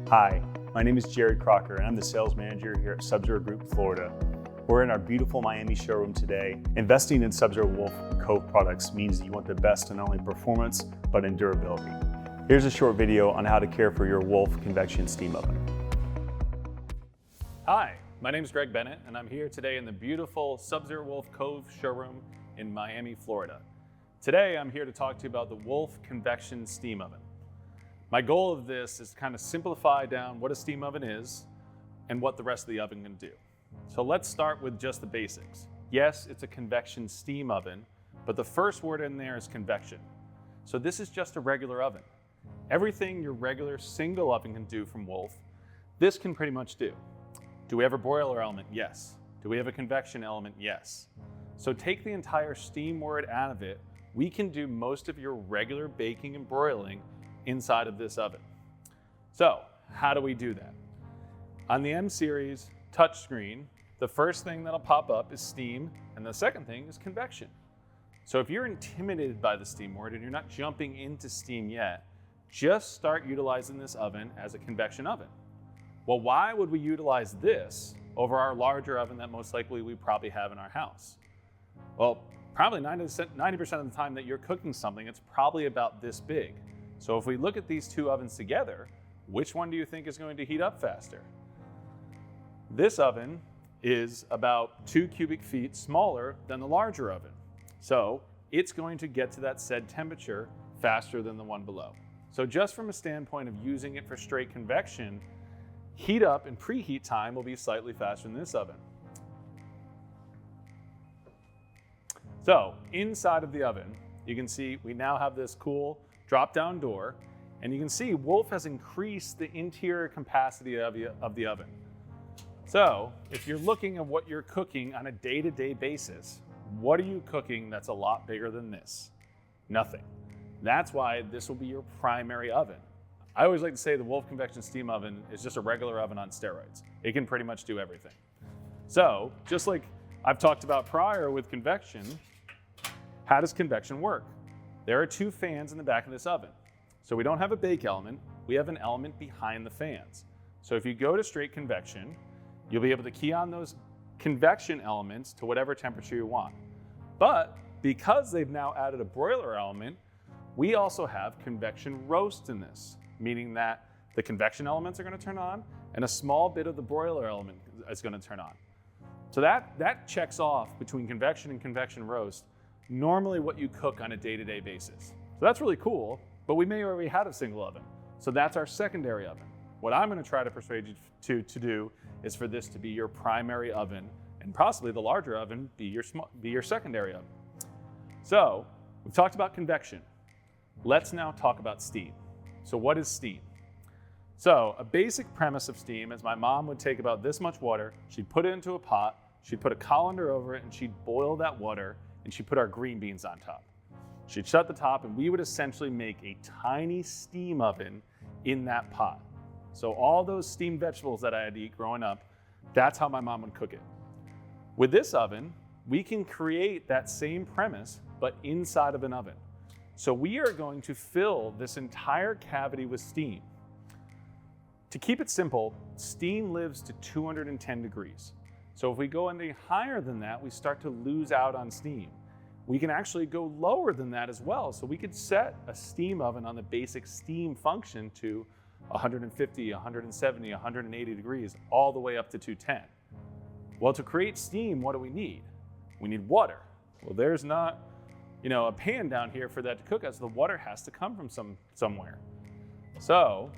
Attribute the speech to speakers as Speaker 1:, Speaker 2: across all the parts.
Speaker 1: Hi, my name is Jared Crocker and I'm the sales manager here at Sub-Zero Group Florida. We're in our beautiful Miami showroom today. Investing in Sub-Zero Wolf Cove products means that you want the best in not only performance, but in durability. Here's a short video on how to care for your Wolf Convection Steam Oven.
Speaker 2: Hi, my name is Greg Bennett and I'm here today in the beautiful Sub-Zero Wolf Cove showroom in Miami, Florida. Today I'm here to talk to you about the Wolf Convection Steam Oven. My goal of this is to kind of simplify down what a steam oven is and what the rest of the oven can do. So let's start with just the basics. Yes, it's a convection steam oven, but the first word in there is convection. So this is just a regular oven. Everything your regular single oven can do from Wolf, this can pretty much do. Do we have a broiler element? Yes. Do we have a convection element? Yes. So take the entire steam word out of it. We can do most of your regular baking and broiling inside of this oven. So how do we do that? On the M series touchscreen, the first thing that'll pop up is steam, and the second thing is convection. So if you're intimidated by the steam word and you're not jumping into steam yet, just start utilizing this oven as a convection oven. Well, why would we utilize this over our larger oven that most likely we probably have in our house? Well, probably 90% of the time that you're cooking something, it's probably about this big. So if we look at these two ovens together, which one do you think is going to heat up faster? This oven is about 2 cubic feet smaller than the larger oven. So it's going to get to that said temperature faster than the one below. So just from a standpoint of using it for straight convection, heat up and preheat time will be slightly faster than this oven. So inside of the oven, you can see we now have this cool drop-down door, and you can see Wolf has increased the interior capacity of the oven. So if you're looking at what you're cooking on a day-to-day basis, what are you cooking that's a lot bigger than this? Nothing. That's why this will be your primary oven. I always like to say the Wolf Convection Steam Oven is just a regular oven on steroids. It can pretty much do everything. So just like I've talked about prior with convection, how does convection work? There are 2 fans in the back of this oven. So we don't have a bake element, we have an element behind the fans. So if you go to straight convection, you'll be able to key on those convection elements to whatever temperature you want. But because they've now added a broiler element, we also have convection roast in this, meaning that the convection elements are going to turn on and a small bit of the broiler element is going to turn on. So that checks off between convection and convection roast, normally what you cook on a day-to-day basis. So that's really cool, but we may already have a single oven. So that's our secondary oven. What I'm going to try to persuade you to do is for this to be your primary oven, and possibly the larger oven be your secondary oven. So we've talked about convection. Let's now talk about steam. So what is steam? So a basic premise of steam is my mom would take about this much water, she'd put it into a pot, she'd put a colander over it, and she'd boil that water, and she'd put our green beans on top. She'd shut the top, and we would essentially make a tiny steam oven in that pot. So all those steamed vegetables that I had to eat growing up, that's how my mom would cook it. With this oven, we can create that same premise, but inside of an oven. So we are going to fill this entire cavity with steam. To keep it simple, steam lives to 210 degrees. So if we go any higher than that, we start to lose out on steam. We can actually go lower than that as well. So we could set a steam oven on the basic steam function to 150, 170, 180 degrees, all the way up to 210. Well, to create steam, what do we need? We need water. Well, there's not, a pan down here for that to cook us. The water has to come from somewhere. So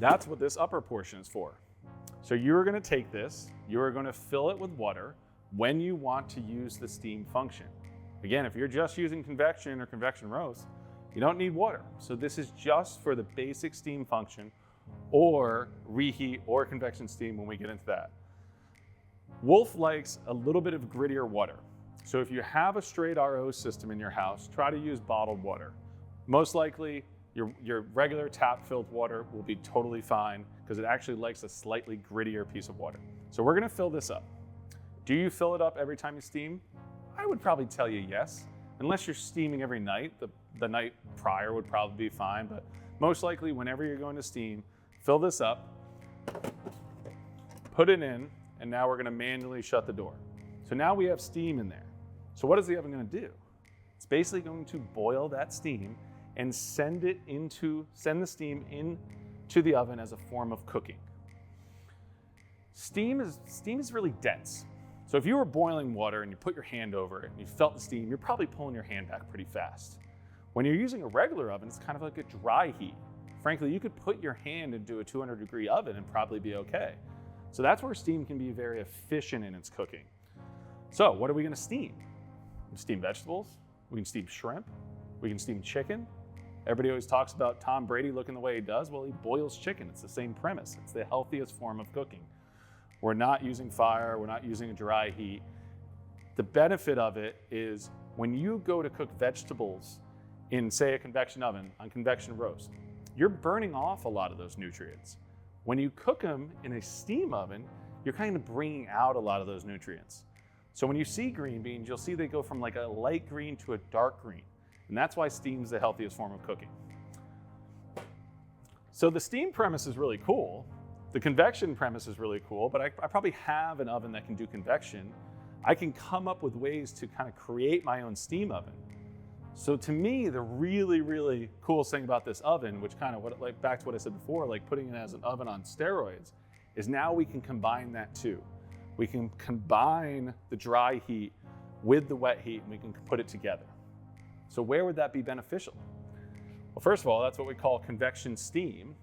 Speaker 2: that's what this upper portion is for. So you're going to take this, you're going to fill it with water when you want to use the steam function. Again, if you're just using convection or convection roast, you don't need water. So this is just for the basic steam function or reheat or convection steam when we get into that. Wolf likes a little bit of grittier water. So if you have a straight RO system in your house, try to use bottled water. Most likely, your regular tap-filled water will be totally fine because it actually likes a slightly grittier piece of water. So we're gonna fill this up. Do you fill it up every time you steam? I would probably tell you yes. Unless you're steaming every night, the night prior would probably be fine, but most likely whenever you're going to steam, fill this up, put it in, and now we're gonna manually shut the door. So now we have steam in there. So what is the oven gonna do? It's basically going to boil that steam and send the steam into the oven as a form of cooking. Steam is really dense. So if you were boiling water and you put your hand over it and you felt the steam, you're probably pulling your hand back pretty fast. When you're using a regular oven, it's kind of like a dry heat. Frankly, you could put your hand into a 200-degree oven and probably be okay. So that's where steam can be very efficient in its cooking. So what are we gonna steam? We can steam vegetables, we can steam shrimp, we can steam chicken. Everybody always talks about Tom Brady looking the way he does. Well, he boils chicken. It's the same premise. It's the healthiest form of cooking. We're not using fire, we're not using a dry heat. The benefit of it is when you go to cook vegetables in, say, a convection oven on convection roast, you're burning off a lot of those nutrients. When you cook them in a steam oven, you're kind of bringing out a lot of those nutrients. So when you see green beans, you'll see they go from like a light green to a dark green. And that's why steam's the healthiest form of cooking. So the steam premise is really cool. The convection premise is really cool, but I probably have an oven that can do convection. I can come up with ways to kind of create my own steam oven. So to me, the really, really coolest thing about this oven, which kind of like back to what I said before, like putting it as an oven on steroids, is now we can combine that too. We can combine the dry heat with the wet heat and we can put it together. So where would that be beneficial? Well, first of all, that's what we call convection steam.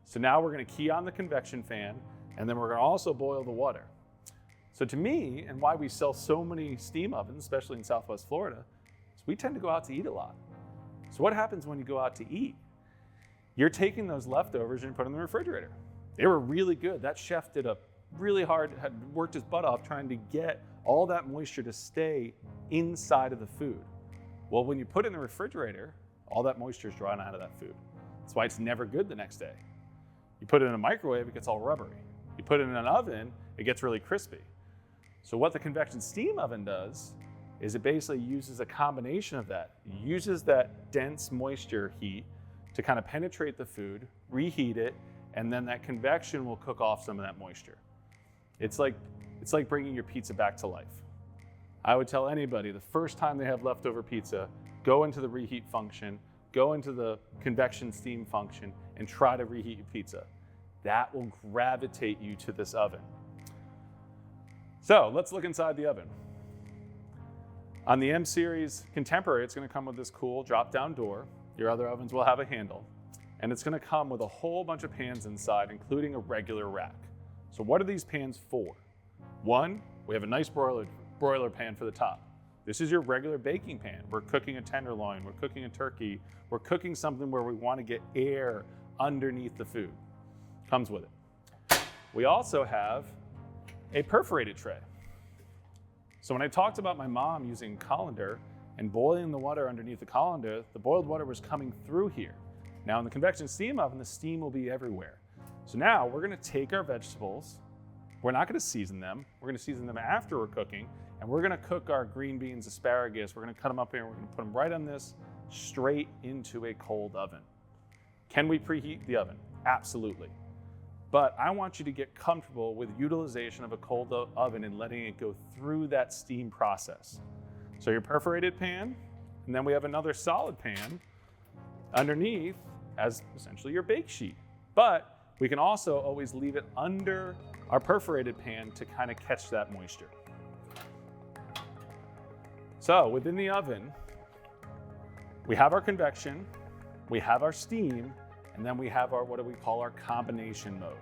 Speaker 2: So now we're gonna key on the convection fan and then we're gonna also boil the water. So to me, and why we sell so many steam ovens, especially in Southwest Florida, is we tend to go out to eat a lot. So what happens when you go out to eat? You're taking those leftovers and you put them in the refrigerator. They were really good. That chef did a really hard, had worked his butt off trying to get all that moisture to stay inside of the food. Well, when you put it in the refrigerator, all that moisture is drawn out of that food. That's why it's never good the next day. You put it in a microwave, it gets all rubbery. You put it in an oven, it gets really crispy. So what the convection steam oven does is it basically uses a combination of that. It uses that dense moisture heat to kind of penetrate the food, reheat it, and then that convection will cook off some of that moisture. It's like bringing your pizza back to life. I would tell anybody the first time they have leftover pizza, go into the reheat function, go into the convection steam function, and try to reheat your pizza. That will gravitate you to this oven. So let's look inside the oven. On the M Series Contemporary, it's gonna come with this cool drop-down door. Your other ovens will have a handle. And it's gonna come with a whole bunch of pans inside, including a regular rack. So what are these pans for? One, we have a nice broiler pan for the top. This is your regular baking pan. We're cooking a tenderloin, we're cooking a turkey, we're cooking something where we want to get air underneath the food. Comes with it. We also have a perforated tray. So when I talked about my mom using colander and boiling the water underneath the colander, the boiled water was coming through here. Now in the convection steam oven, the steam will be everywhere. So now we're gonna take our vegetables, we're not gonna season them, we're gonna season them after we're cooking, and we're gonna cook our green beans, asparagus, we're gonna cut them up here, and we're gonna put them right on this, straight into a cold oven. Can we preheat the oven? Absolutely. But I want you to get comfortable with utilization of a cold oven and letting it go through that steam process. So your perforated pan, and then we have another solid pan underneath as essentially your bake sheet. But we can also always leave it under our perforated pan to kind of catch that moisture. So within the oven, we have our convection, we have our steam, and then we have our, what do we call our combination mode.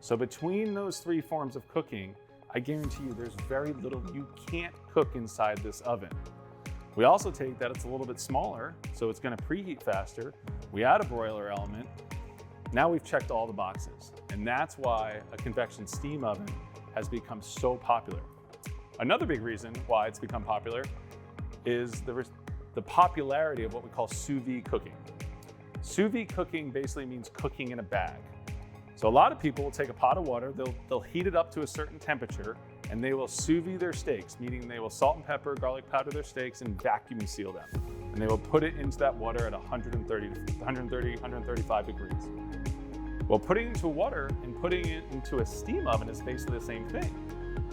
Speaker 2: So between those three forms of cooking, I guarantee you there's very little you can't cook inside this oven. We also take that it's a little bit smaller, so it's gonna preheat faster. We add a broiler element. Now we've checked all the boxes. And that's why a convection steam oven has become so popular. Another big reason why it's become popular is the popularity of what we call sous vide cooking. Sous vide cooking basically means cooking in a bag. So a lot of people will take a pot of water, they'll heat it up to a certain temperature, and they will sous vide their steaks, meaning they will salt and pepper, garlic powder their steaks, and vacuum seal them. And they will put it into that water at 135 degrees. Well, putting it into water and putting it into a steam oven is basically the same thing.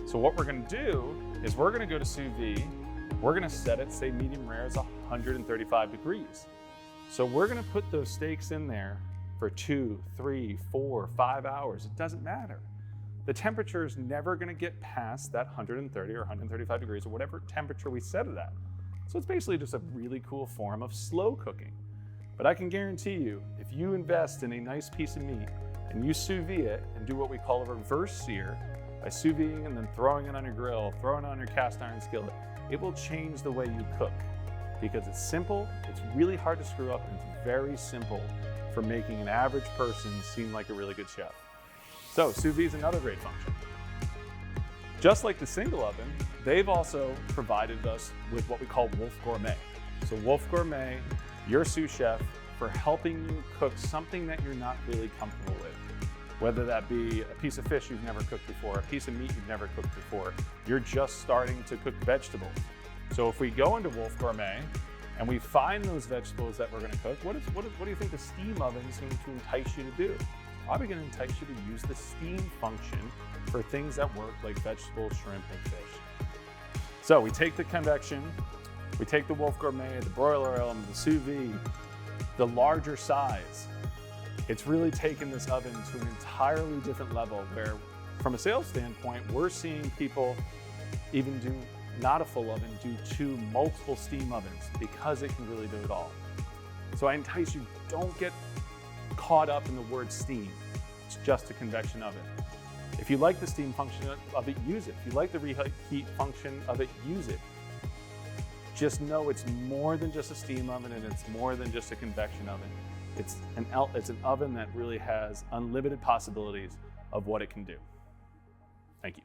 Speaker 2: So what we're gonna do is we're gonna go to sous vide, we're gonna set it, say medium rare is 135 degrees. So we're gonna put those steaks in there for 2, 3, 4, 5 hours, it doesn't matter. The temperature is never gonna get past that 130 or 135 degrees or whatever temperature we set it at. So it's basically just a really cool form of slow cooking. But I can guarantee you, if you invest in a nice piece of meat and you sous vide it and do what we call a reverse sear, by sous videing and then throwing it on your grill, throwing it on your cast iron skillet, it will change the way you cook. Because it's simple, it's really hard to screw up, and it's very simple for making an average person seem like a really good chef. So sous vide is another great function. Just like the single oven, they've also provided us with what we call Wolf Gourmet. So Wolf Gourmet, your sous chef, for helping you cook something that you're not really comfortable with. Whether that be a piece of fish you've never cooked before, a piece of meat you've never cooked before, you're just starting to cook vegetables. So if we go into Wolf Gourmet and we find those vegetables that we're gonna cook, what do you think the steam oven is going to entice you to do? Probably gonna entice you to use the steam function for things that work like vegetables, shrimp, and fish. So we take the convection, we take the Wolf Gourmet, the broiler element, the sous vide, the larger size. It's really taken this oven to an entirely different level where, from a sales standpoint, we're seeing people even do not a full oven, do 2 multiple steam ovens because it can really do it all. So I entice you, don't get caught up in the word steam. It's just a convection oven. If you like the steam function of it, use it. If you like the reheat function of it, use it. Just know it's more than just a steam oven, and it's more than just a convection oven. It's an oven that really has unlimited possibilities of what it can do. Thank you.